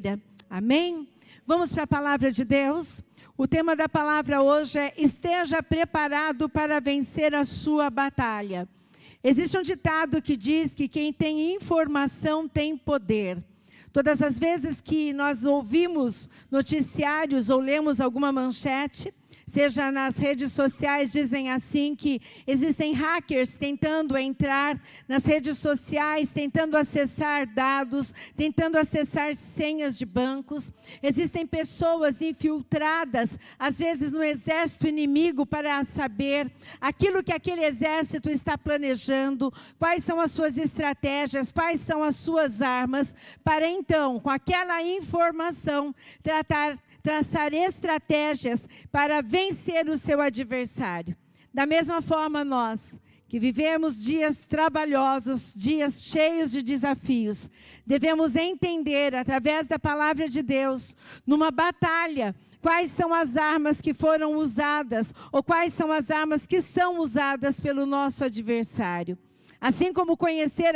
vida. Amém? Vamos para a palavra de Deus. O tema da palavra hoje é: esteja preparado para vencer a sua batalha. Existe um ditado que diz que quem tem informação tem poder. Todas as vezes que nós ouvimos noticiários ou lemos alguma manchete, seja nas redes sociais, dizem assim que existem hackers tentando entrar nas redes sociais, tentando acessar dados, tentando acessar senhas de bancos. Existem pessoas infiltradas, às vezes no exército inimigo, para saber aquilo que aquele exército está planejando, quais são as suas estratégias, quais são as suas armas, para então, com aquela informação, traçar estratégias para vencer o seu adversário. Da mesma forma, nós, que vivemos dias trabalhosos, dias cheios de desafios, devemos entender, através da palavra de Deus, numa batalha, quais são as armas que foram usadas, ou quais são as armas que são usadas pelo nosso adversário. Assim como conhecer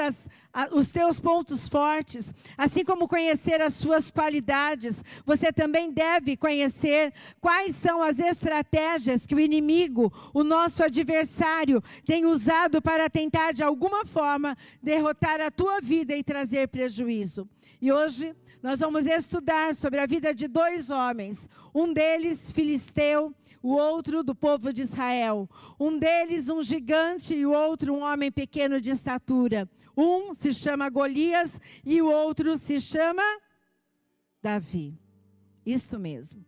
os teus pontos fortes, assim como conhecer as suas qualidades, você também deve conhecer quais são as estratégias que o inimigo, o nosso adversário, tem usado para tentar de alguma forma derrotar a tua vida e trazer prejuízo. E hoje nós vamos estudar sobre a vida de dois homens, um deles filisteu, o outro do povo de Israel. Um deles um gigante e o outro um homem pequeno de estatura. Um se chama Golias e o outro se chama Davi. Isso mesmo.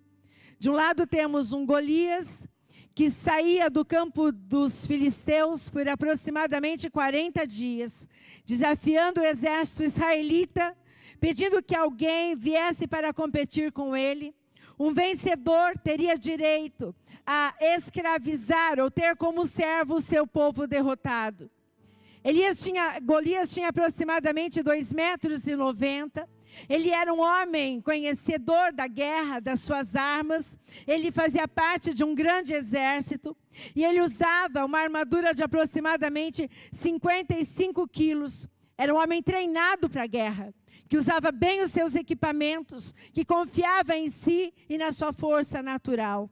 De um lado temos um Golias que saía do campo dos filisteus por aproximadamente 40 dias, desafiando o exército israelita, pedindo que alguém viesse para competir com ele. Um vencedor teria direito a escravizar ou ter como servo o seu povo derrotado. Golias tinha aproximadamente 2,90 metros. Ele era um homem conhecedor da guerra, das suas armas. Ele fazia parte de um grande exército. E ele usava uma armadura de aproximadamente 55 quilos. Era um homem treinado para a guerra, que usava bem os seus equipamentos, que confiava em si e na sua força natural.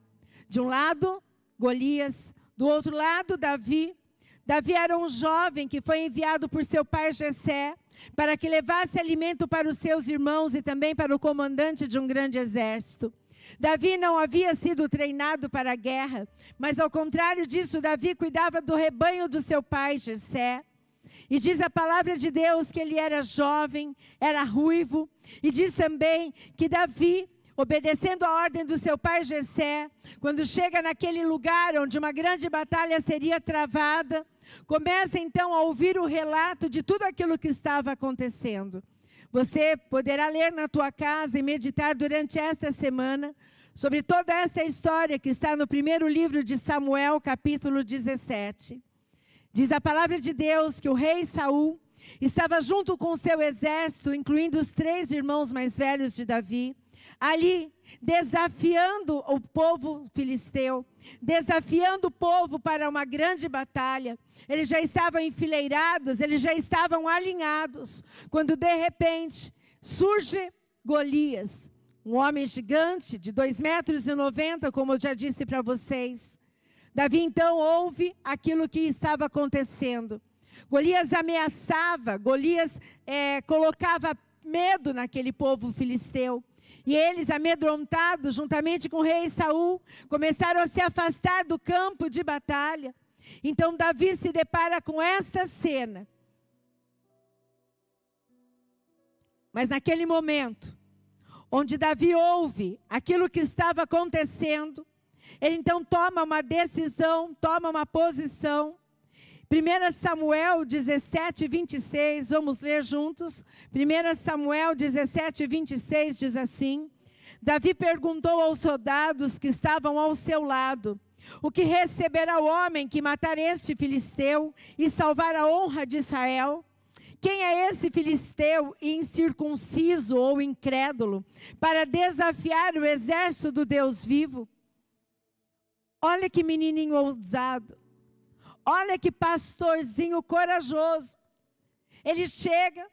De um lado, Golias, do outro lado, Davi. Davi era um jovem que foi enviado por seu pai Jessé, para que levasse alimento para os seus irmãos e também para o comandante de um grande exército. Davi não havia sido treinado para a guerra, mas ao contrário disso, Davi cuidava do rebanho do seu pai Jessé. E diz a palavra de Deus que ele era jovem, era ruivo. E diz também que Davi, obedecendo a ordem do seu pai Jessé, quando chega naquele lugar onde uma grande batalha seria travada, começa então a ouvir o relato de tudo aquilo que estava acontecendo. Você poderá ler na tua casa e meditar durante esta semana sobre toda esta história que está no primeiro livro de Samuel, capítulo 17. Diz a palavra de Deus que o rei Saul estava junto com o seu exército, incluindo os 3 irmãos mais velhos de Davi, ali desafiando o povo filisteu, desafiando o povo para uma grande batalha. Eles já estavam enfileirados, eles já estavam alinhados, quando de repente surge Golias, um homem gigante de 2,90 metros, como eu já disse para vocês. Davi então ouve aquilo que estava acontecendo. Golias ameaçava, Golias colocava medo naquele povo filisteu. E eles, amedrontados, juntamente com o rei Saul, começaram a se afastar do campo de batalha. Então Davi se depara com esta cena. Mas naquele momento, onde Davi ouve aquilo que estava acontecendo, ele então toma uma decisão, toma uma posição. 1 Samuel 17, 26, vamos ler juntos. 1 Samuel 17, 26 diz assim: Davi perguntou aos soldados que estavam ao seu lado: o que receberá o homem que matar este filisteu e salvar a honra de Israel? Quem é esse filisteu incircunciso ou incrédulo para desafiar o exército do Deus vivo? Olha que menininho ousado. Olha que pastorzinho corajoso. Ele chega,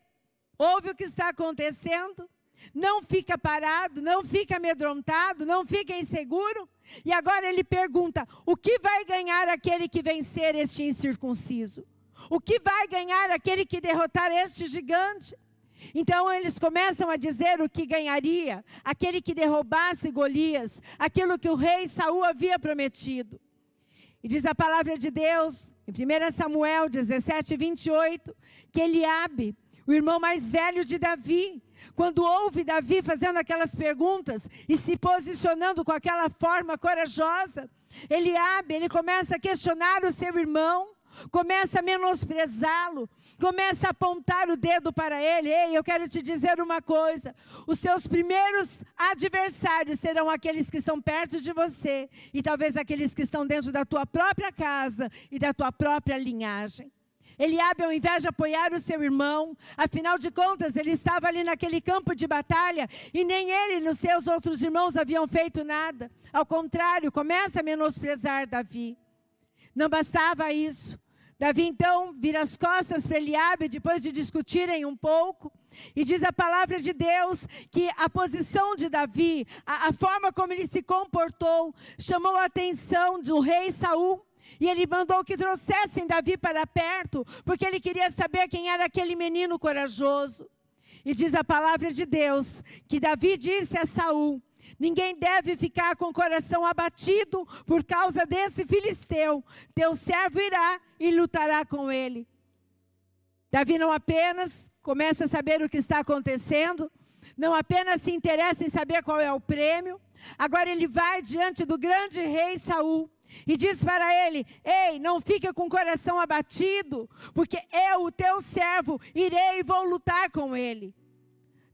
ouve o que está acontecendo não fica parado, não fica amedrontado, não fica inseguro. E agora ele pergunta: o que vai ganhar aquele que vencer este incircunciso? O que vai ganhar aquele que derrotar este gigante? Então eles começam a dizer o que ganharia aquele que derrubasse Golias, aquilo que o rei Saul havia prometido. E diz a palavra de Deus, em 1 Samuel 17, 28, que Eliabe, o irmão mais velho de Davi, quando ouve Davi fazendo aquelas perguntas e se posicionando com aquela forma corajosa, Eliabe, ele começa a questionar o seu irmão, começa a menosprezá-lo, começa a apontar o dedo para ele. Ei, eu quero te dizer uma coisa: os seus primeiros adversários serão aqueles que estão perto de você, e talvez aqueles que estão dentro da tua própria casa e da tua própria linhagem. Eliabe, ao invés de apoiar o seu irmão, afinal de contas, ele estava ali naquele campo de batalha, e nem ele e os seus outros irmãos haviam feito nada. Ao contrário, começa a menosprezar Davi. Não bastava isso. Davi então vira as costas para Eliabe, depois de discutirem um pouco, e diz a palavra de Deus que a posição de Davi, a forma como ele se comportou, chamou a atenção do rei Saul. E ele mandou que trouxessem Davi para perto, porque ele queria saber quem era aquele menino corajoso. E diz a palavra de Deus que Davi disse a Saul: ninguém deve ficar com o coração abatido por causa desse filisteu. Teu servo irá e lutará com ele. Davi não apenas começa a saber o que está acontecendo, não apenas se interessa em saber qual é o prêmio, agora ele vai diante do grande rei Saul e diz para ele: ei, não fica com o coração abatido, porque eu, o teu servo, irei e vou lutar com ele.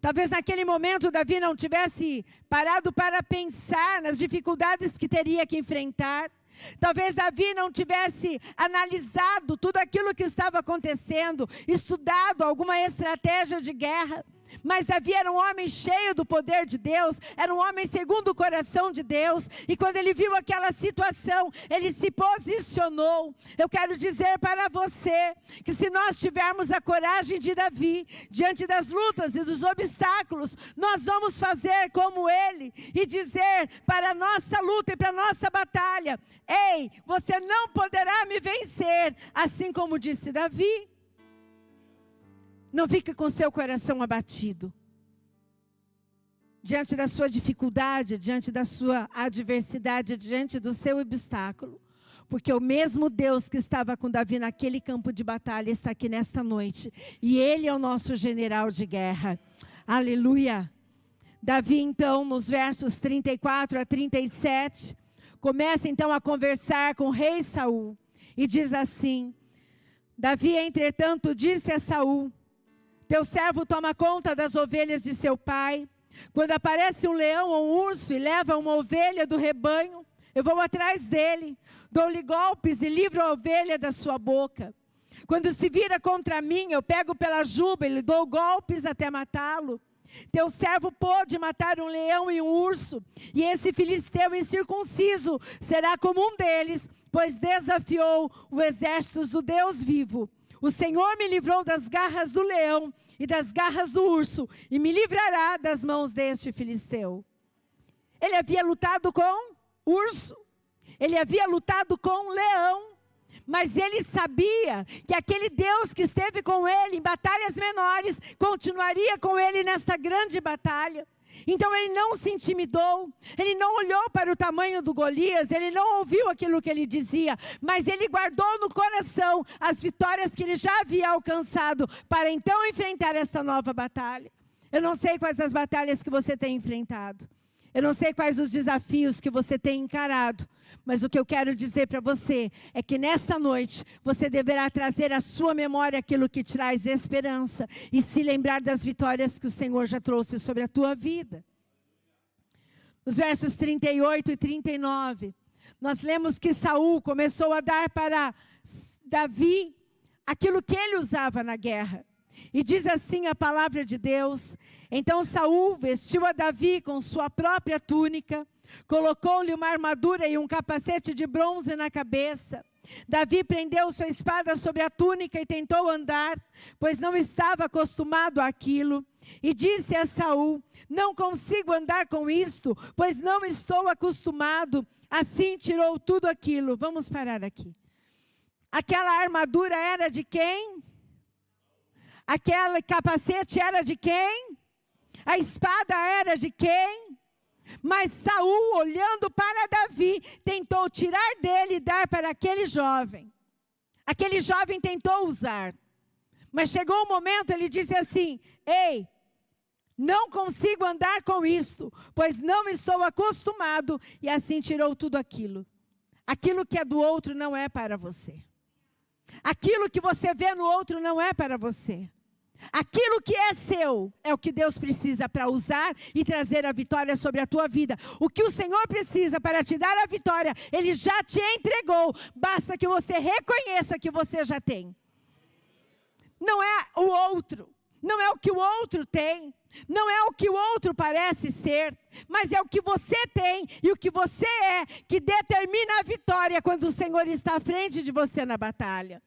Talvez naquele momento Davi não tivesse parado para pensar nas dificuldades que teria que enfrentar. Talvez Davi não tivesse analisado tudo aquilo que estava acontecendo, estudado alguma estratégia de guerra. Mas Davi era um homem cheio do poder de Deus, era um homem segundo o coração de Deus, e quando ele viu aquela situação, ele se posicionou. Eu quero dizer para você, que se nós tivermos a coragem de Davi, diante das lutas e dos obstáculos, nós vamos fazer como ele, e dizer para a nossa luta e para a nossa batalha: ei, você não poderá me vencer, assim como disse Davi. Não fique com seu coração abatido. Diante da sua dificuldade, diante da sua adversidade, diante do seu obstáculo. Porque o mesmo Deus que estava com Davi naquele campo de batalha está aqui nesta noite. E Ele é o nosso general de guerra. Aleluia. Davi então, nos versos 34 a 37, começa então a conversar com o rei Saul. E diz assim: Davi, entretanto, disse a Saul: teu servo toma conta das ovelhas de seu pai. Quando aparece um leão ou um urso e leva uma ovelha do rebanho, eu vou atrás dele, dou-lhe golpes e livro a ovelha da sua boca. Quando se vira contra mim, eu pego pela juba e lhe dou golpes até matá-lo. Teu servo pôde matar um leão e um urso, e esse filisteu incircunciso será como um deles, pois desafiou os exércitos do Deus vivo. O Senhor me livrou das garras do leão e das garras do urso, e me livrará das mãos deste filisteu. Ele havia lutado com urso, ele havia lutado com leão, mas ele sabia que aquele Deus que esteve com ele em batalhas menores, continuaria com ele nesta grande batalha. Então ele não se intimidou, ele não olhou para o tamanho do Golias, ele não ouviu aquilo que ele dizia, mas ele guardou no coração as vitórias que ele já havia alcançado, para então enfrentar esta nova batalha. Eu não sei quais as batalhas que você tem enfrentado, eu não sei quais os desafios que você tem encarado, mas o que eu quero dizer para você é que nesta noite você deverá trazer à sua memória aquilo que traz esperança e se lembrar das vitórias que o Senhor já trouxe sobre a tua vida. Os versos 38 e 39, nós lemos que Saul começou a dar para Davi aquilo que ele usava na guerra. E diz assim a palavra de Deus: então Saul vestiu a Davi com sua própria túnica, colocou-lhe uma armadura e um capacete de bronze na cabeça. Davi prendeu sua espada sobre a túnica e tentou andar, pois não estava acostumado àquilo. e disse a Saul: não consigo andar com isto, pois não estou acostumado. Assim tirou tudo aquilo. Vamos parar aqui. Aquela armadura era de quem? Aquele capacete era de quem? A espada era de quem? Mas Saul, olhando para Davi, tentou tirar dele e dar para aquele jovem. Aquele jovem tentou usar. Mas chegou um momento, ele disse assim: ei, não consigo andar com isto, pois não estou acostumado. E assim tirou tudo aquilo. Aquilo que é do outro não é para você. Aquilo que você vê no outro não é para você. Aquilo que é seu é o que Deus precisa para usar e trazer a vitória sobre a tua vida. O que o Senhor precisa para te dar a vitória, Ele já te entregou. Basta que você reconheça que você já tem. Não é o outro, não é o que o outro tem, não é o que o outro parece ser, mas é o que você tem e o que você é que determina a vitória quando o Senhor está à frente de você na batalha.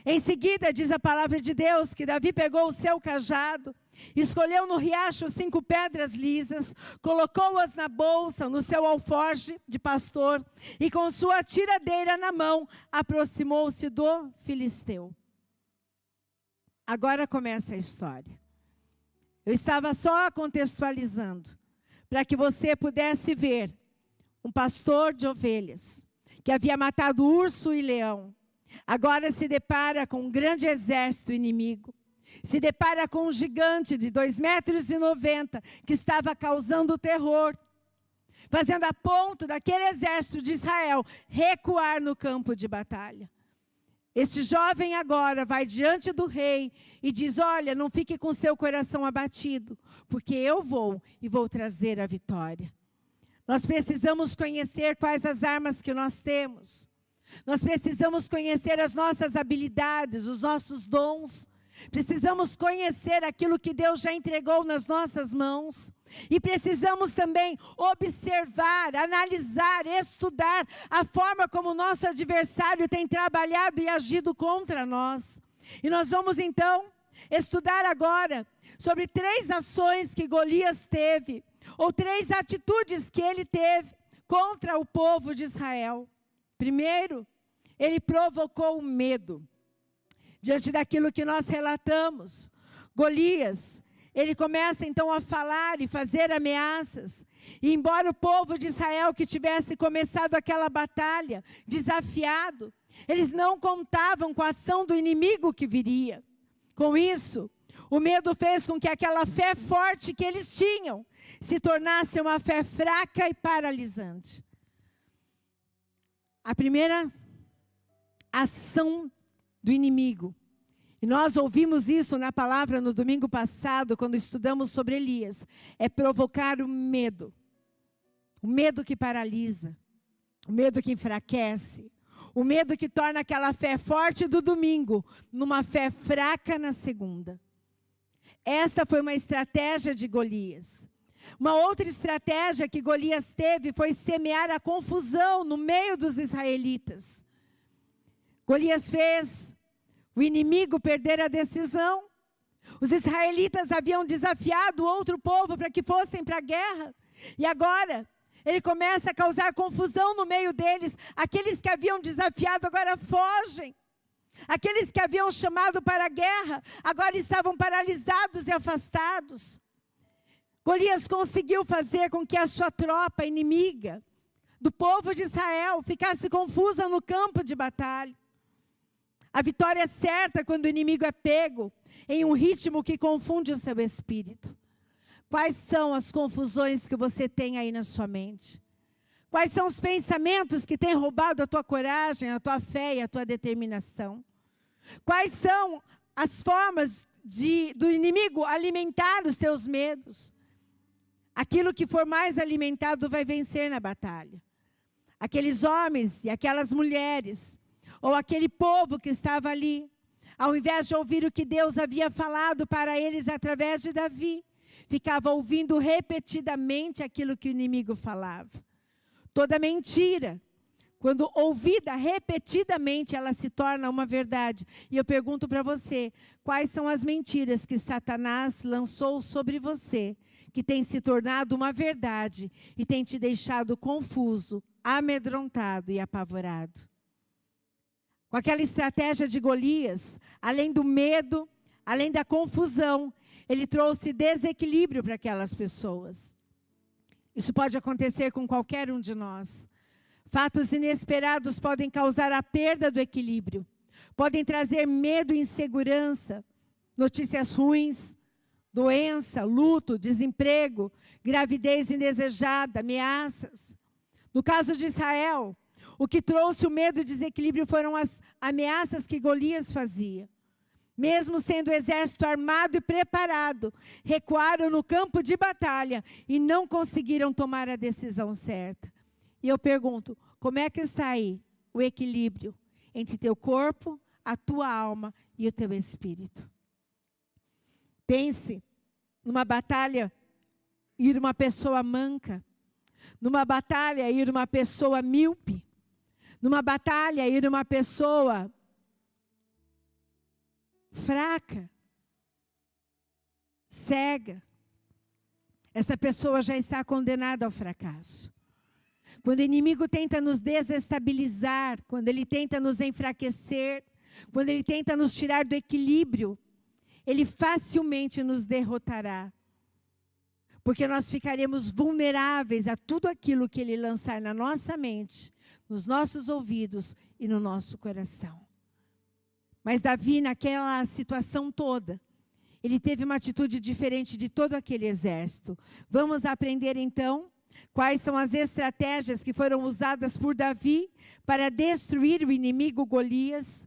Em seguida, diz a palavra de Deus que Davi pegou o seu cajado, escolheu no riacho 5 pedras lisas, colocou-as na bolsa, no seu alforje de pastor, e com sua tiradeira na mão, aproximou-se do filisteu. Agora começa a história. Eu estava só contextualizando, para que você pudesse ver um pastor de ovelhas, que havia matado urso e leão, agora se depara com um grande exército inimigo, se depara com um gigante de 2,90 metros, que estava causando terror, fazendo a ponto daquele exército de Israel recuar no campo de batalha. Este jovem agora vai diante do rei e diz: olha, não fique com seu coração abatido, porque eu vou trazer a vitória. Nós precisamos conhecer quais as armas que nós temos. Nós precisamos conhecer as nossas habilidades, os nossos dons. Precisamos conhecer aquilo que Deus já entregou nas nossas mãos. E precisamos também observar, analisar, estudar a forma como o nosso adversário tem trabalhado e agido contra nós. E nós vamos então estudar agora sobre 3 ações que Golias teve, ou 3 atitudes que ele teve contra o povo de Israel. Primeiro, ele provocou o medo. Diante daquilo que nós relatamos, Golias, ele começa então a falar e fazer ameaças. E embora o povo de Israel que tivesse começado aquela batalha, desafiado, eles não contavam com a ação do inimigo que viria. Com isso, o medo fez com que aquela fé forte que eles tinham se tornasse uma fé fraca e paralisante. A primeira ação do inimigo, e nós ouvimos isso na palavra no domingo passado, quando estudamos sobre Elias, é provocar o medo que paralisa, o medo que enfraquece, o medo que torna aquela fé forte do domingo numa fé fraca na segunda. Esta foi uma estratégia de Golias. Uma outra estratégia que Golias teve foi semear a confusão no meio dos israelitas. Golias fez o inimigo perder a decisão. Os israelitas haviam desafiado outro povo para que fossem para a guerra. E agora, ele começa a causar confusão no meio deles. Aqueles que haviam desafiado agora fogem. Aqueles que haviam chamado para a guerra, agora estavam paralisados e afastados. Golias conseguiu fazer com que a sua tropa inimiga, do povo de Israel, ficasse confusa no campo de batalha. A vitória é certa quando o inimigo é pego em um ritmo que confunde o seu espírito. Quais são as confusões que você tem aí na sua mente? Quais são os pensamentos que têm roubado a tua coragem, a tua fé e a tua determinação? Quais são as formas do inimigo alimentar os teus medos? Aquilo que for mais alimentado vai vencer na batalha. Aqueles homens e aquelas mulheres, ou aquele povo que estava ali, ao invés de ouvir o que Deus havia falado para eles através de Davi, ficava ouvindo repetidamente aquilo que o inimigo falava. Toda mentira, quando ouvida repetidamente, ela se torna uma verdade. E eu pergunto para você, quais são as mentiras que Satanás lançou sobre você, que tem se tornado uma verdade e tem te deixado confuso, amedrontado e apavorado? Com aquela estratégia de Golias, além do medo, além da confusão, ele trouxe desequilíbrio para aquelas pessoas. Isso pode acontecer com qualquer um de nós. Fatos inesperados podem causar a perda do equilíbrio, podem trazer medo e insegurança, notícias ruins, doença, luto, desemprego, gravidez indesejada, ameaças. No caso de Israel, o que trouxe o medo e desequilíbrio foram as ameaças que Golias fazia. Mesmo sendo o exército armado e preparado, recuaram no campo de batalha e não conseguiram tomar a decisão certa. E eu pergunto, como é que está aí o equilíbrio entre teu corpo, a tua alma e o teu espírito? Pense numa batalha ir uma pessoa manca, numa batalha ir uma pessoa míope, numa batalha ir uma pessoa fraca, cega. Essa pessoa já está condenada ao fracasso. Quando o inimigo tenta nos desestabilizar, quando ele tenta nos enfraquecer, quando ele tenta nos tirar do equilíbrio, ele facilmente nos derrotará. Porque nós ficaremos vulneráveis a tudo aquilo que ele lançar na nossa mente, nos nossos ouvidos e no nosso coração. Mas Davi, naquela situação toda, ele teve uma atitude diferente de todo aquele exército. Vamos aprender então quais são as estratégias que foram usadas por Davi para destruir o inimigo Golias.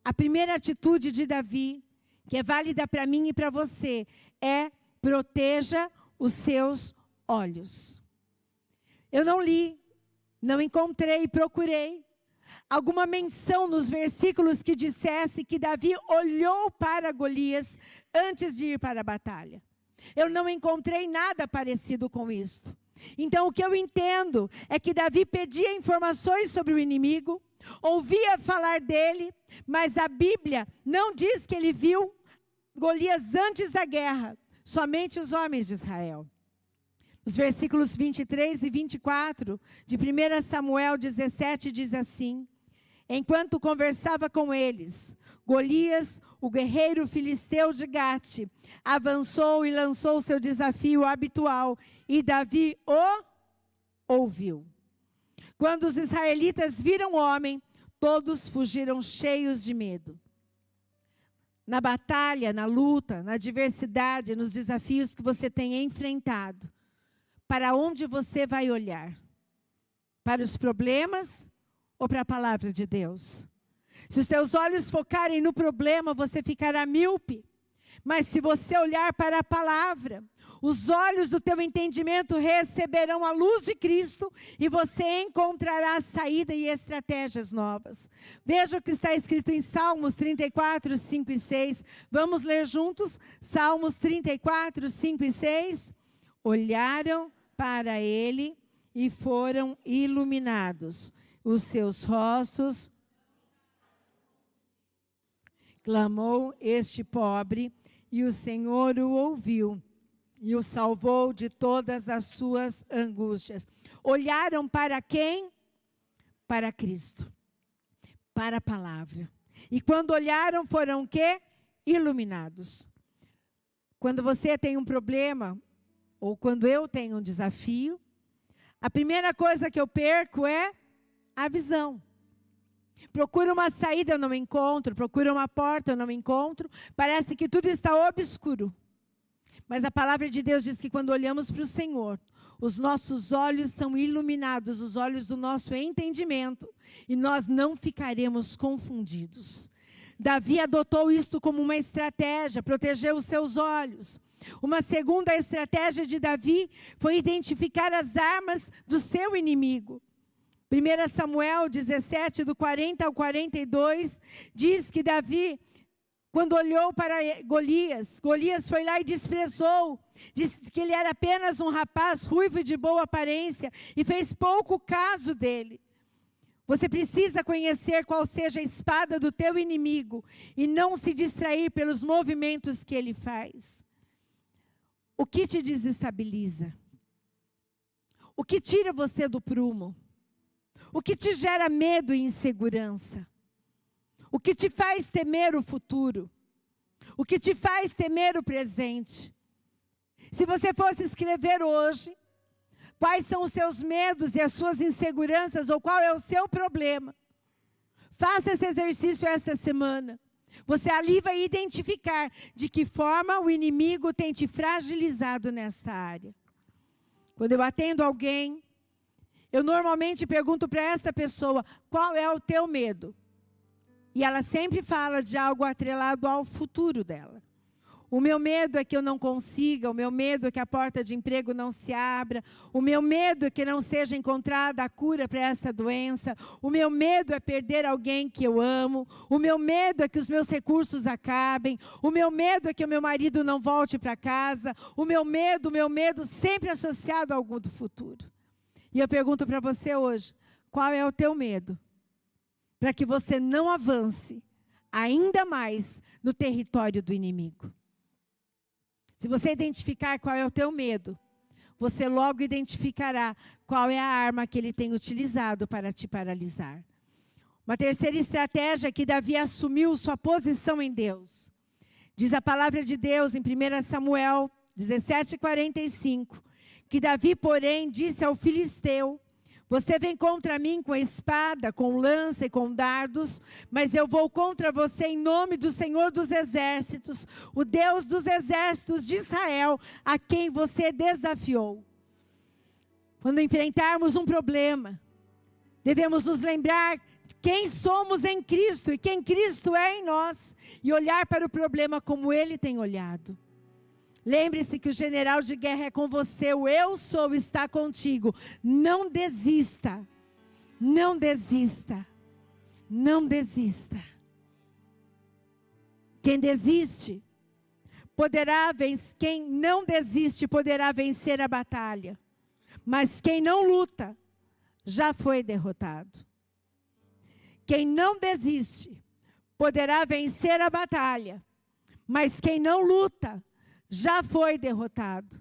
A primeira atitude de Davi, que é válida para mim e para você, é proteja os seus olhos. Eu não li, não encontrei, procurei alguma menção nos versículos que dissesse que Davi olhou para Golias antes de ir para a batalha. Eu não encontrei nada parecido com isto. Então o que eu entendo é que Davi pedia informações sobre o inimigo, ouvia falar dele, mas a Bíblia não diz que ele viu Golias antes da guerra, somente os homens de Israel. Os versículos 23 e 24 de 1 Samuel 17 diz assim: enquanto conversava com eles, Golias, o guerreiro filisteu de Gate, avançou e lançou seu desafio habitual, e Davi o ouviu. Quando os israelitas viram o homem, todos fugiram cheios de medo. Na batalha, na luta, na adversidade, nos desafios que você tem enfrentado, para onde você vai olhar? Para os problemas ou para a palavra de Deus? Se os teus olhos focarem no problema, você ficará míope. Mas se você olhar para a palavra, os olhos do teu entendimento receberão a luz de Cristo e você encontrará saída e estratégias novas. Veja o que está escrito em Salmos 34, 5 e 6. Vamos ler juntos? Salmos 34, 5 e 6. Olharam para ele e foram iluminados. Os seus rostos. Clamou este pobre, e o Senhor o ouviu, e o salvou de todas as suas angústias. Olharam para quem? Para Cristo, para a palavra. E quando olharam, foram o quê? Iluminados. Quando você tem um problema, ou quando eu tenho um desafio, a primeira coisa que eu perco é a visão. Procuro uma saída, eu não encontro. Procuro uma porta, eu não encontro. Parece que tudo está obscuro. Mas a palavra de Deus diz que quando olhamos para o Senhor, os nossos olhos são iluminados, os olhos do nosso entendimento, e nós não ficaremos confundidos. Davi adotou isto como uma estratégia, protegeu os seus olhos. Uma segunda estratégia de Davi foi identificar as armas do seu inimigo. 1 Samuel 17, do 40 ao 42, diz que Davi, quando olhou para Golias, Golias foi lá e desprezou. Disse que ele era apenas um rapaz ruivo e de boa aparência, e fez pouco caso dele. Você precisa conhecer qual seja a espada do teu inimigo e não se distrair pelos movimentos que ele faz. O que te desestabiliza? O que tira você do prumo? O que te gera medo e insegurança? O que te faz temer o futuro? O que te faz temer o presente? Se você fosse escrever hoje, quais são os seus medos e as suas inseguranças, ou qual é o seu problema? Faça esse exercício esta semana. Você ali vai identificar de que forma o inimigo tem te fragilizado nesta área. Quando eu atendo alguém, eu normalmente pergunto para esta pessoa, qual é o teu medo? E ela sempre fala de algo atrelado ao futuro dela. O meu medo é que eu não consiga, o meu medo é que a porta de emprego não se abra, o meu medo é que não seja encontrada a cura para essa doença, o meu medo é perder alguém que eu amo, o meu medo é que os meus recursos acabem, o meu medo é que o meu marido não volte para casa, o meu medo sempre associado a algo do futuro. E eu pergunto para você hoje, qual é o teu medo? Para que você não avance ainda mais no território do inimigo. Se você identificar qual é o teu medo, você logo identificará qual é a arma que ele tem utilizado para te paralisar. Uma terceira estratégia é que Davi assumiu sua posição em Deus. Diz a palavra de Deus em 1 Samuel 17:45, que Davi, porém, disse ao filisteu, você vem contra mim com a espada, com lança e com dardos, mas eu vou contra você em nome do Senhor dos Exércitos, o Deus dos exércitos de Israel, a quem você desafiou. Quando enfrentarmos um problema, devemos nos lembrar quem somos em Cristo e quem Cristo é em nós, e olhar para o problema como Ele tem olhado. Lembre-se que o general de guerra é com você, o eu sou está contigo. Não desista, não desista, não desista. Quem não desiste poderá vencer a batalha. Mas quem não luta, já foi derrotado. Quem não desiste poderá vencer a batalha. Mas quem não luta, já foi derrotado.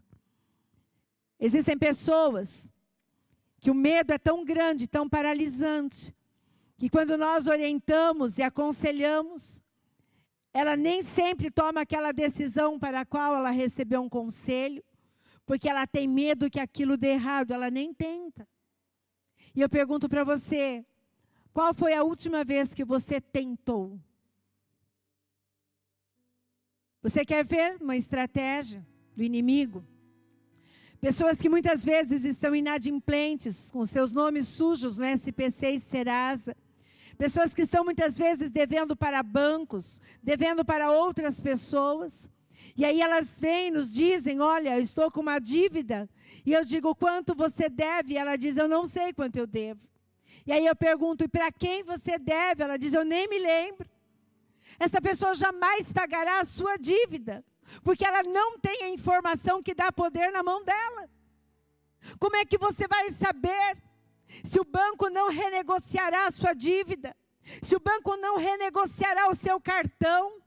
Existem pessoas que o medo é tão grande, tão paralisante, que quando nós orientamos e aconselhamos, ela nem sempre toma aquela decisão para a qual ela recebeu um conselho, porque ela tem medo que aquilo dê errado, ela nem tenta. E eu pergunto para você, qual foi a última vez que você tentou? Você quer ver uma estratégia do inimigo? Pessoas que muitas vezes estão inadimplentes, com seus nomes sujos no SPC e Serasa. Pessoas que estão muitas vezes devendo para bancos, devendo para outras pessoas. E aí elas vêm e nos dizem, olha, eu estou com uma dívida. E eu digo, quanto você deve? E ela diz, eu não sei quanto eu devo. E aí eu pergunto, e para quem você deve? Ela diz, eu nem me lembro. Essa pessoa jamais pagará a sua dívida, porque ela não tem a informação que dá poder na mão dela. Como é que você vai saber se o banco não renegociará a sua dívida? Se o banco não renegociará o seu cartão?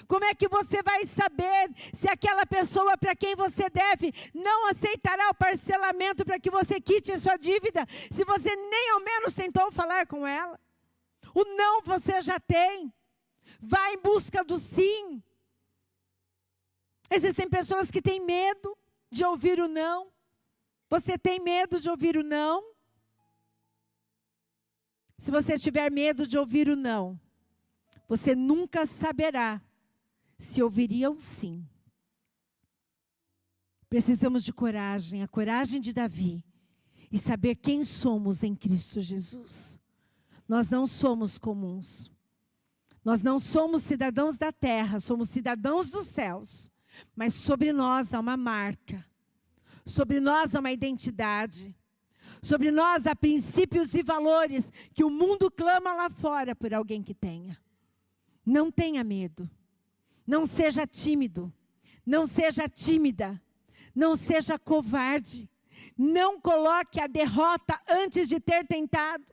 Como é que você vai saber se aquela pessoa para quem você deve não aceitará o parcelamento para que você quite a sua dívida, se você nem ao menos tentou falar com ela? O não você já tem. Vá em busca do sim. Existem pessoas que têm medo de ouvir o não. Você tem medo de ouvir o não? Se você tiver medo de ouvir o não, você nunca saberá se ouviria um sim. Precisamos de coragem, a coragem de Davi, e saber quem somos em Cristo Jesus. Nós não somos comuns. Nós não somos cidadãos da terra, somos cidadãos dos céus. Mas sobre nós há uma marca. Sobre nós há uma identidade. Sobre nós há princípios e valores que o mundo clama lá fora por alguém que tenha. Não tenha medo. Não seja tímido. Não seja tímida. Não seja covarde. Não coloque a derrota antes de ter tentado.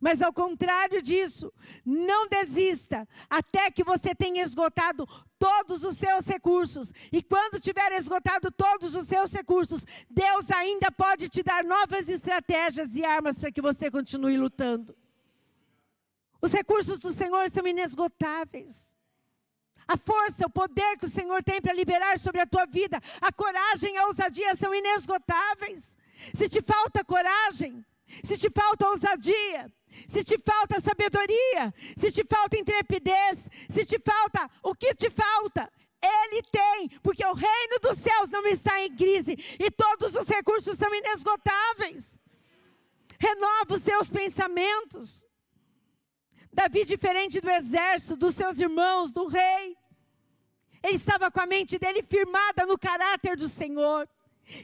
Mas ao contrário disso, não desista até que você tenha esgotado todos os seus recursos. E quando tiver esgotado todos os seus recursos, Deus ainda pode te dar novas estratégias e armas para que você continue lutando. Os recursos do Senhor são inesgotáveis. A força, o poder que o Senhor tem para liberar sobre a tua vida, a coragem e a ousadia são inesgotáveis. Se te falta coragem, se te falta ousadia, se te falta sabedoria, se te falta intrepidez, se te falta, o que te falta? Ele tem, porque o reino dos céus não está em crise e todos os recursos são inesgotáveis. Renova os seus pensamentos. Davi, diferente do exército, dos seus irmãos, do rei, ele estava com a mente dele firmada no caráter do Senhor,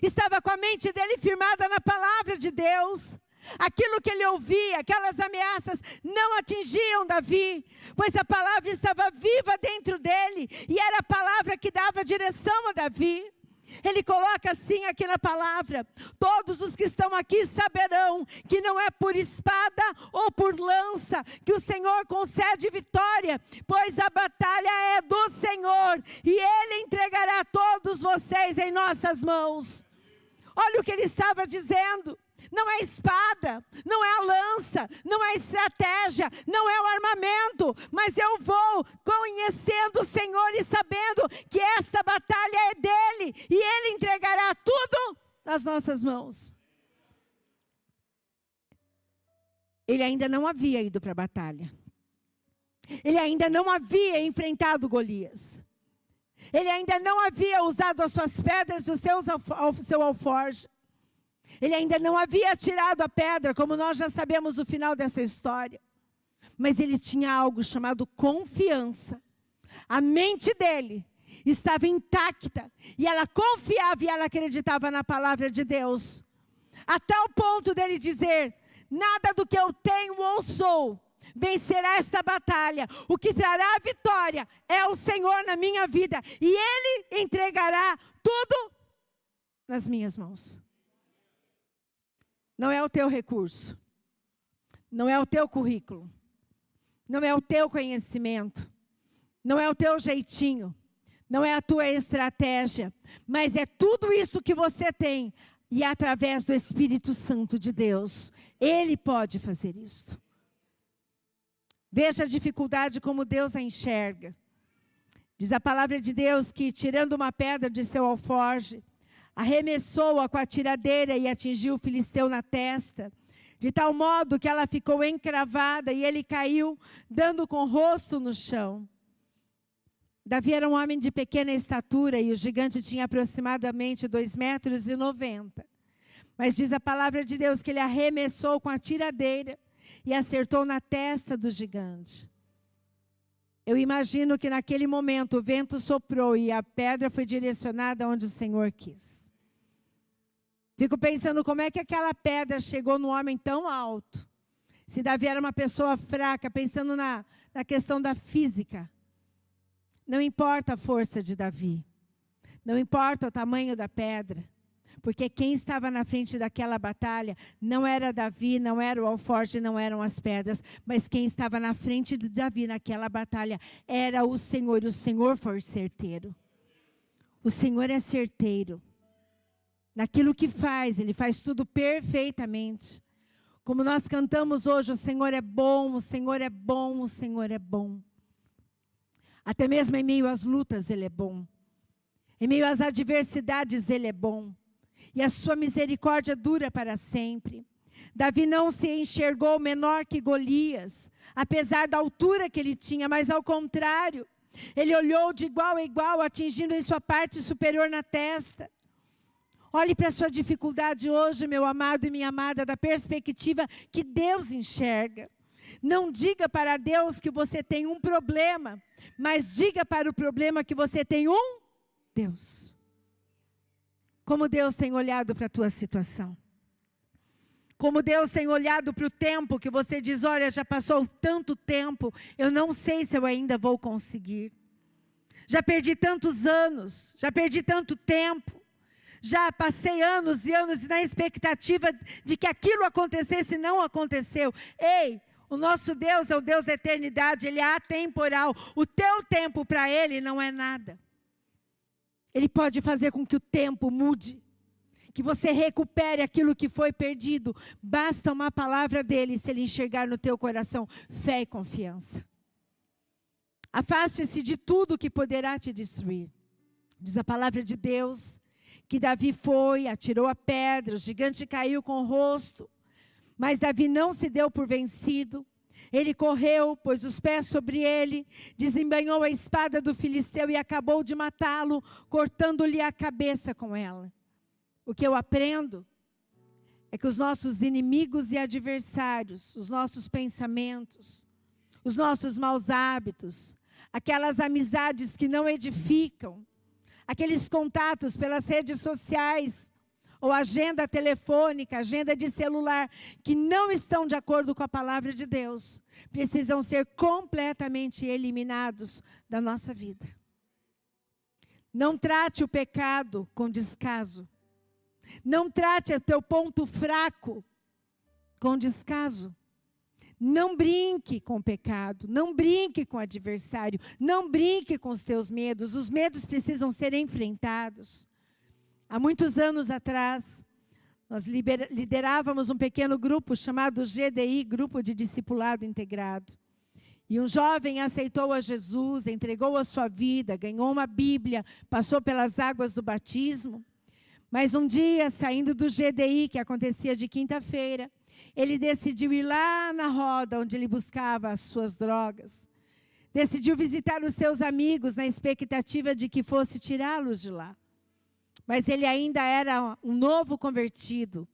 estava com a mente dele firmada na palavra de Deus. Aquilo que ele ouvia, aquelas ameaças, não atingiam Davi, pois a palavra estava viva dentro dele, e era a palavra que dava direção a Davi. Ele coloca assim aqui na palavra: todos os que estão aqui saberão que não é por espada ou por lança que o Senhor concede vitória, pois a batalha é do Senhor, e Ele entregará todos vocês em nossas mãos. Olha o que ele estava dizendo. Não é espada, não é a lança, não é a estratégia, não é o armamento, mas eu vou conhecendo o Senhor e sabendo que esta batalha é dele, e Ele entregará tudo nas nossas mãos. Ele ainda não havia ido para a batalha, ele ainda não havia enfrentado Golias, ele ainda não havia usado as suas pedras e o seu alforje. Ele ainda não havia tirado a pedra, como nós já sabemos o final dessa história. Mas ele tinha algo chamado confiança. A mente dele estava intacta. E ela confiava e ela acreditava na palavra de Deus. Até o ponto dele dizer: nada do que eu tenho ou sou vencerá esta batalha. O que trará a vitória é o Senhor na minha vida. E Ele entregará tudo nas minhas mãos. Não é o teu recurso, não é o teu currículo, não é o teu conhecimento, não é o teu jeitinho, não é a tua estratégia, mas é tudo isso que você tem, e através do Espírito Santo de Deus, Ele pode fazer isso. Veja a dificuldade como Deus a enxerga. Diz a palavra de Deus que, tirando uma pedra de seu alforje, arremessou-a com a tiradeira e atingiu o filisteu na testa, de tal modo que ela ficou encravada e ele caiu, dando com o rosto no chão. Davi era um homem de pequena estatura e o gigante tinha aproximadamente 2,90 metros. Mas diz a palavra de Deus que ele arremessou com a tiradeira e acertou na testa do gigante. Eu imagino que naquele momento o vento soprou e a pedra foi direcionada onde o Senhor quis. Fico pensando como é que aquela pedra chegou no homem tão alto. Se Davi era uma pessoa fraca, pensando na questão da física. Não importa a força de Davi. Não importa o tamanho da pedra. Porque quem estava na frente daquela batalha não era Davi, não era o alforje, não eram as pedras. Mas quem estava na frente de Davi naquela batalha era o Senhor. E o Senhor foi certeiro. O Senhor é certeiro. Naquilo que faz, Ele faz tudo perfeitamente. Como nós cantamos hoje, o Senhor é bom, o Senhor é bom, o Senhor é bom. Até mesmo em meio às lutas, Ele é bom. Em meio às adversidades, Ele é bom. E a sua misericórdia dura para sempre. Davi não se enxergou menor que Golias, apesar da altura que ele tinha, mas ao contrário, ele olhou de igual a igual, atingindo em sua parte superior na testa. Olhe para a sua dificuldade hoje, meu amado e minha amada, da perspectiva que Deus enxerga. Não diga para Deus que você tem um problema, mas diga para o problema que você tem um Deus. Como Deus tem olhado para a tua situação. Como Deus tem olhado para o tempo que você diz: olha, já passou tanto tempo, eu não sei se eu ainda vou conseguir. Já perdi tantos anos, já perdi tanto tempo. Já passei anos e anos na expectativa de que aquilo acontecesse e não aconteceu. Ei, o nosso Deus é o Deus da eternidade, Ele é atemporal. O teu tempo para Ele não é nada. Ele pode fazer com que o tempo mude, que você recupere aquilo que foi perdido. Basta uma palavra dEle, se Ele enxergar no teu coração fé e confiança. Afaste-se de tudo que poderá te destruir. Diz a palavra de Deus que Davi foi, atirou a pedra, o gigante caiu com o rosto. Mas Davi não se deu por vencido. Ele correu, pôs os pés sobre ele, desembainhou a espada do filisteu e acabou de matá-lo, cortando-lhe a cabeça com ela. O que eu aprendo é que os nossos inimigos e adversários, os nossos pensamentos, os nossos maus hábitos, aquelas amizades que não edificam, aqueles contatos pelas redes sociais, ou agenda telefônica, agenda de celular, que não estão de acordo com a palavra de Deus, precisam ser completamente eliminados da nossa vida. Não trate o pecado com descaso. Não trate o teu ponto fraco com descaso. Não brinque com o pecado, não brinque com o adversário, não brinque com os teus medos. Os medos precisam ser enfrentados. Há muitos anos atrás, nós liderávamos um pequeno grupo chamado GDI, Grupo de Discipulado Integrado. E um jovem aceitou a Jesus, entregou a sua vida, ganhou uma Bíblia, passou pelas águas do batismo. Mas um dia, saindo do GDI, que acontecia de quinta-feira, ele decidiu ir lá na roda onde ele buscava as suas drogas. Decidiu visitar os seus amigos na expectativa de que fosse tirá-los de lá. Mas ele ainda era um novo convertido.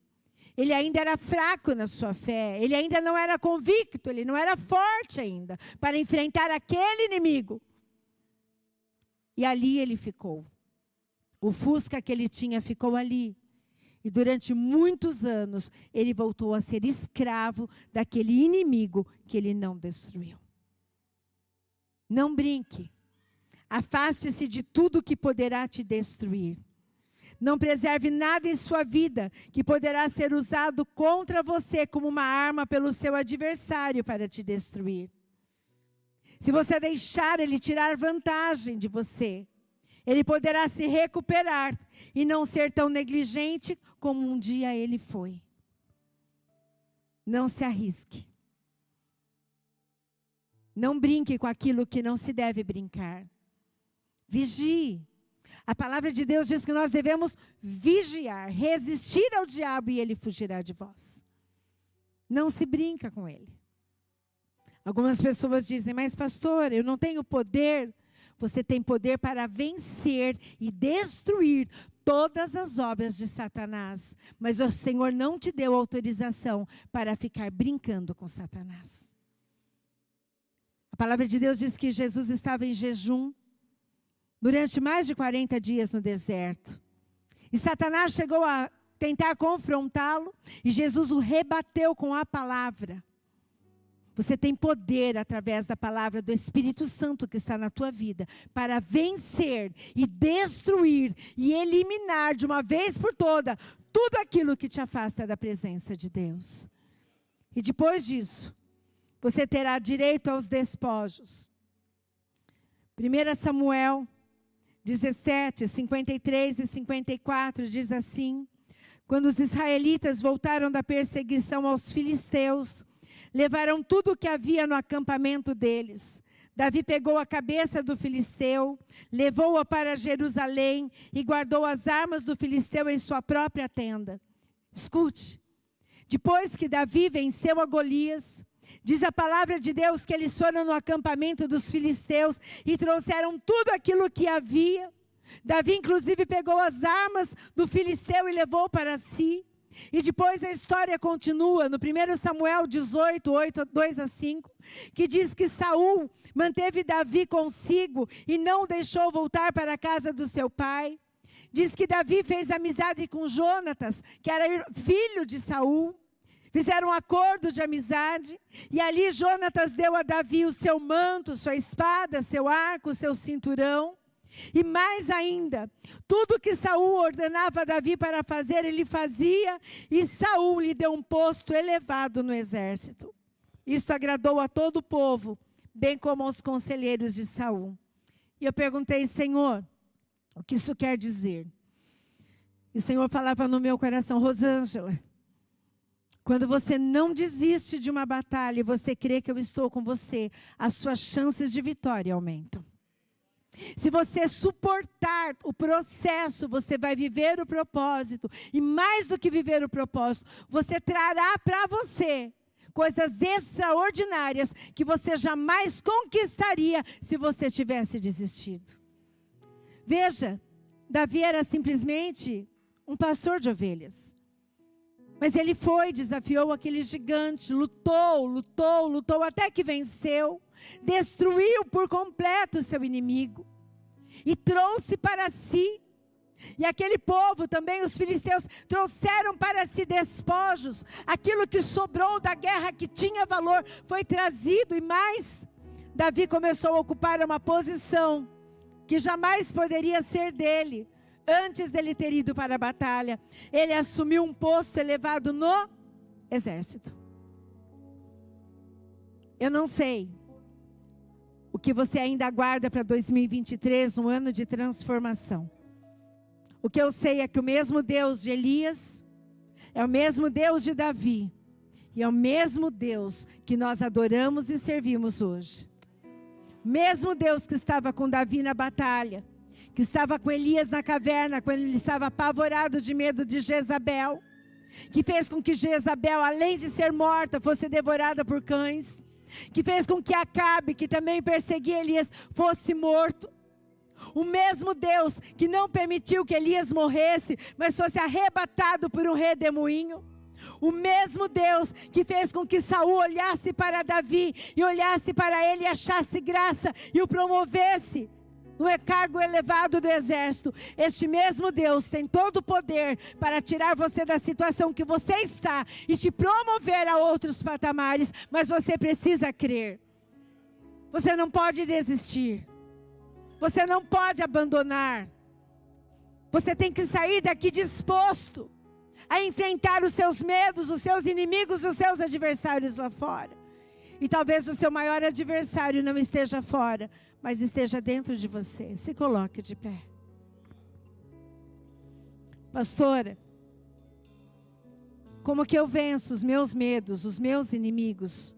Ele ainda era fraco na sua fé. Ele ainda não era convicto, ele não era forte ainda para enfrentar aquele inimigo. E ali ele ficou. O Fusca que ele tinha ficou ali. E durante muitos anos, ele voltou a ser escravo daquele inimigo que ele não destruiu. Não brinque. Afaste-se de tudo que poderá te destruir. Não preserve nada em sua vida que poderá ser usado contra você como uma arma pelo seu adversário para te destruir. Se você deixar ele tirar vantagem de você, ele poderá se recuperar e não ser tão negligente como um dia ele foi. Não se arrisque. Não brinque com aquilo que não se deve brincar. Vigie. A palavra de Deus diz que nós devemos vigiar, resistir ao diabo e ele fugirá de vós. Não se brinca com ele. Algumas pessoas dizem, mas pastor, eu não tenho poder. Você tem poder para vencer e destruir todas as obras de Satanás. Mas o Senhor não te deu autorização para ficar brincando com Satanás. A palavra de Deus diz que Jesus estava em jejum durante mais de 40 dias no deserto. E Satanás chegou a tentar confrontá-lo e Jesus o rebateu com a palavra. Você tem poder através da palavra do Espírito Santo que está na tua vida para vencer e destruir e eliminar de uma vez por toda tudo aquilo que te afasta da presença de Deus. E depois disso, você terá direito aos despojos. 1 Samuel 17, 53 e 54 diz assim: quando os israelitas voltaram da perseguição aos filisteus, levaram tudo o que havia no acampamento deles. Davi pegou a cabeça do filisteu, levou-a para Jerusalém e guardou as armas do filisteu em sua própria tenda. Escute, depois que Davi venceu a Golias, diz a palavra de Deus que eles foram no acampamento dos filisteus e trouxeram tudo aquilo que havia. Davi inclusive pegou as armas do filisteu e levou para si. E depois a história continua no 1 Samuel 18, 2 a 5, que diz que Saul manteve Davi consigo e não o deixou voltar para a casa do seu pai. Diz que Davi fez amizade com Jonatas, que era filho de Saul. Fizeram um acordo de amizade e ali Jonatas deu a Davi o seu manto, sua espada, seu arco, seu cinturão. E mais ainda, tudo que Saul ordenava a Davi para fazer, ele fazia, e Saul lhe deu um posto elevado no exército. Isso agradou a todo o povo, bem como aos conselheiros de Saul. E eu perguntei, Senhor, o que isso quer dizer? E o Senhor falava no meu coração, Rosângela, quando você não desiste de uma batalha e você crê que eu estou com você, as suas chances de vitória aumentam. Se você suportar o processo, você vai viver o propósito. E mais do que viver o propósito, você trará para você coisas extraordinárias que você jamais conquistaria se você tivesse desistido. Veja, Davi era simplesmente um pastor de ovelhas. Mas ele foi, desafiou aquele gigante, lutou, até que venceu. Destruiu por completo o seu inimigo. E trouxe para si. E aquele povo também, os filisteus, trouxeram para si despojos. Aquilo que sobrou da guerra que tinha valor foi trazido. E mais, Davi começou a ocupar uma posição que jamais poderia ser dele. Antes dele ter ido para a batalha, ele assumiu um posto elevado no exército. Eu não sei o que você ainda aguarda para 2023, um ano de transformação. O que eu sei é que o mesmo Deus de Elias é o mesmo Deus de Davi. E é o mesmo Deus que nós adoramos e servimos hoje. O mesmo Deus que estava com Davi na batalha, que estava com Elias na caverna, quando ele estava apavorado de medo de Jezabel, que fez com que Jezabel, além de ser morta, fosse devorada por cães, que fez com que Acabe, que também perseguia Elias, fosse morto. O mesmo Deus que não permitiu que Elias morresse, mas fosse arrebatado por um redemoinho. O mesmo Deus que fez com que Saul olhasse para Davi e olhasse para ele e achasse graça e o promovesse no cargo elevado do exército. Este mesmo Deus tem todo o poder para tirar você da situação que você está e te promover a outros patamares, mas você precisa crer. Você não pode desistir. Você não pode abandonar. Você tem que sair daqui disposto a enfrentar os seus medos, os seus inimigos, os seus adversários lá fora. E talvez o seu maior adversário não esteja fora, mas esteja dentro de você. Se coloque de pé. Pastora, como que eu venço os meus medos, os meus inimigos,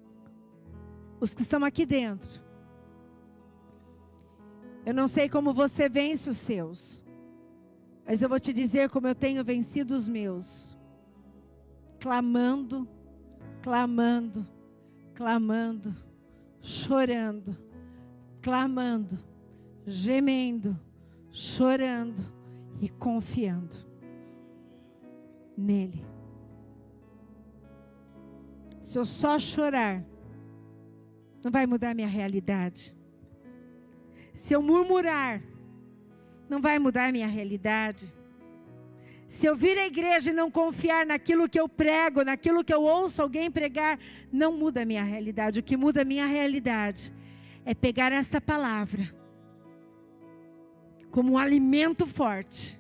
os que estão aqui dentro? Eu não sei como você vence os seus, mas eu vou te dizer como eu tenho vencido os meus. Clamando, clamando, clamando, chorando, clamando, gemendo, chorando e confiando nele. Se eu só chorar, não vai mudar minha realidade. Se eu murmurar, não vai mudar minha realidade. Se eu vir à igreja e não confiar naquilo que eu prego, naquilo que eu ouço alguém pregar, não muda a minha realidade. O que muda a minha realidade é pegar esta palavra como um alimento forte,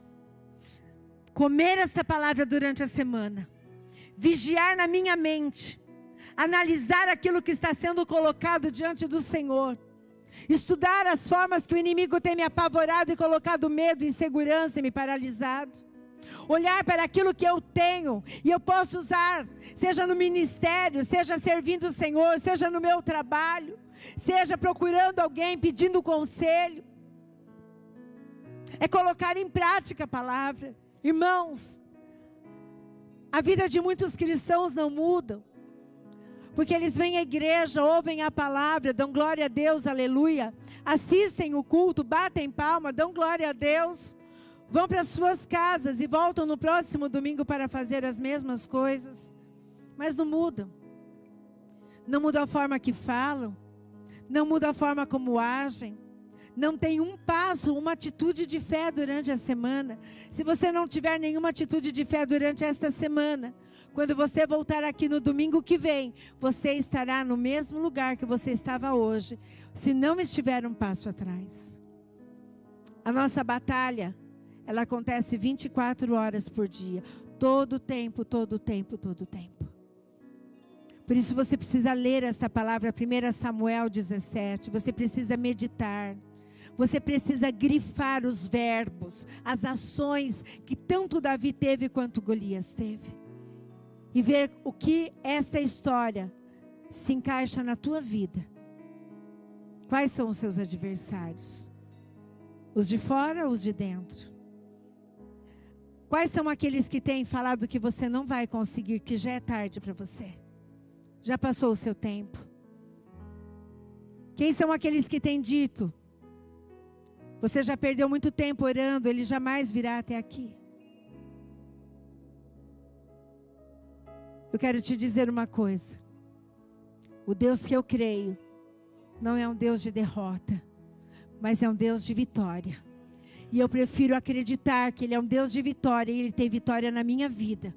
comer esta palavra durante a semana, vigiar na minha mente, analisar aquilo que está sendo colocado diante do Senhor, estudar as formas que o inimigo tem me apavorado e colocado medo, insegurança e me paralisado. Olhar para aquilo que eu tenho e eu posso usar, seja no ministério, seja servindo o Senhor, seja no meu trabalho, seja procurando alguém, pedindo conselho. É colocar em prática a palavra. Irmãos, a vida de muitos cristãos não muda, porque eles vêm à igreja, ouvem a palavra, dão glória a Deus, aleluia, assistem o culto, batem palma, dão glória a Deus, vão para suas casas e voltam no próximo domingo para fazer as mesmas coisas, mas não mudam. Não muda a forma que falam, não muda a forma como agem, não tem um passo, uma atitude de fé durante a semana. Se você não tiver nenhuma atitude de fé durante esta semana, quando você voltar aqui no domingo que vem, você estará no mesmo lugar que você estava hoje, se não estiver um passo atrás. A nossa batalha, ela acontece 24 horas por dia. Todo o tempo, todo o tempo, todo o tempo. Por isso você precisa ler esta palavra, 1 Samuel 17. Você precisa meditar. Você precisa grifar os verbos, as ações que tanto Davi teve quanto Golias teve. E ver o que esta história se encaixa na tua vida. Quais são os seus adversários? Os de fora ou os de dentro? Quais são aqueles que têm falado que você não vai conseguir, que já é tarde para você? Já passou o seu tempo? Quem são aqueles que têm dito: você já perdeu muito tempo orando, ele jamais virá até aqui? Eu quero te dizer uma coisa. O Deus que eu creio não é um Deus de derrota, mas é um Deus de vitória. E eu prefiro acreditar que Ele é um Deus de vitória e Ele tem vitória na minha vida,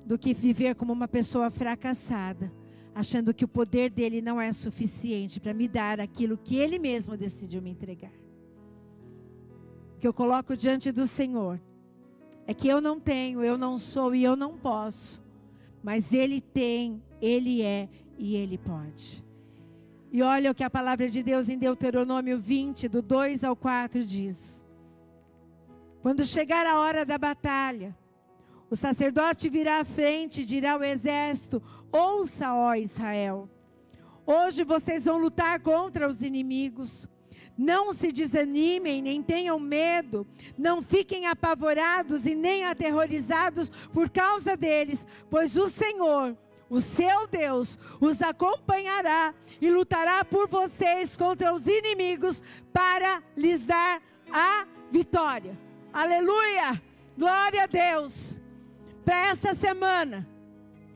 do que viver como uma pessoa fracassada, achando que o poder dEle não é suficiente para me dar aquilo que Ele mesmo decidiu me entregar. O que eu coloco diante do Senhor é que eu não tenho, eu não sou e eu não posso, mas Ele tem, Ele é e Ele pode. E olha o que a palavra de Deus em Deuteronômio 20, do 2 ao 4 diz: quando chegar a hora da batalha, o sacerdote virá à frente e dirá ao exército: ouça, ó Israel, hoje vocês vão lutar contra os inimigos. Não se desanimem, nem tenham medo, não fiquem apavorados e nem aterrorizados por causa deles, pois o Senhor, o seu Deus, os acompanhará e lutará por vocês contra os inimigos para lhes dar a vitória. Aleluia! Glória a Deus! Para esta semana,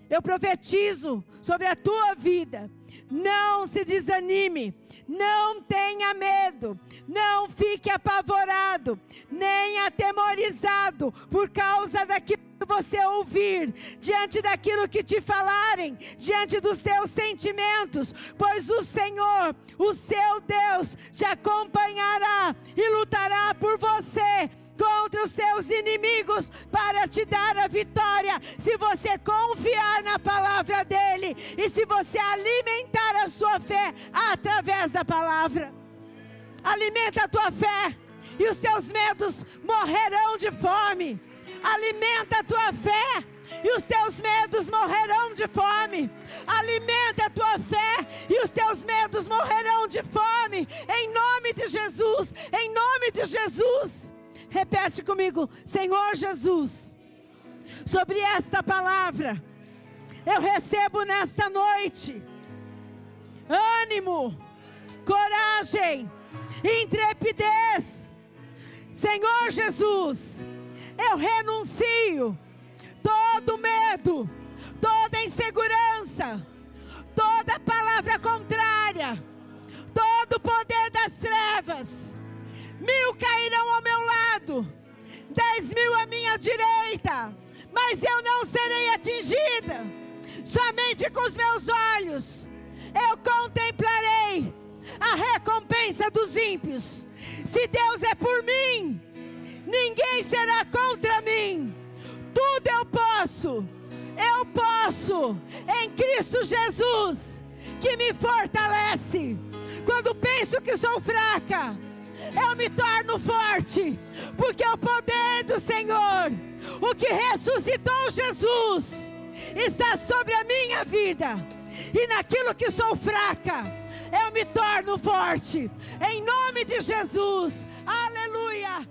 eu profetizo sobre a tua vida. Não se desanime, não tenha medo, não fique apavorado, nem atemorizado por causa daquilo que você ouvir, diante daquilo que te falarem, diante dos teus sentimentos, pois o Senhor, o seu Deus, te acompanhará e lutará por você contra os teus inimigos para te dar a vitória, se você confiar na palavra dele e se você alimentar a sua fé através da palavra. Alimenta a tua fé e os teus medos morrerão de fome. Alimenta a tua fé e os teus medos morrerão de fome. Alimenta a tua fé e os teus medos morrerão de fome, em nome de Jesus, em nome de Jesus. Repete comigo: Senhor Jesus, sobre esta palavra, eu recebo nesta noite ânimo, coragem, intrepidez. Senhor Jesus, eu renuncio todo medo, toda insegurança, toda palavra contrária, todo poder das trevas. 1000 cairão ao meu lado, 10.000 à minha direita, mas eu não serei atingida. Somente com os meus olhos eu contemplarei a recompensa dos ímpios. Se Deus é por mim, ninguém será contra mim. Tudo eu posso em Cristo Jesus, que me fortalece. Quando penso que sou fraca, eu me torno forte, porque o poder do Senhor, o que ressuscitou Jesus, está sobre a minha vida. E naquilo que sou fraca, eu me torno forte, em nome de Jesus. Aleluia.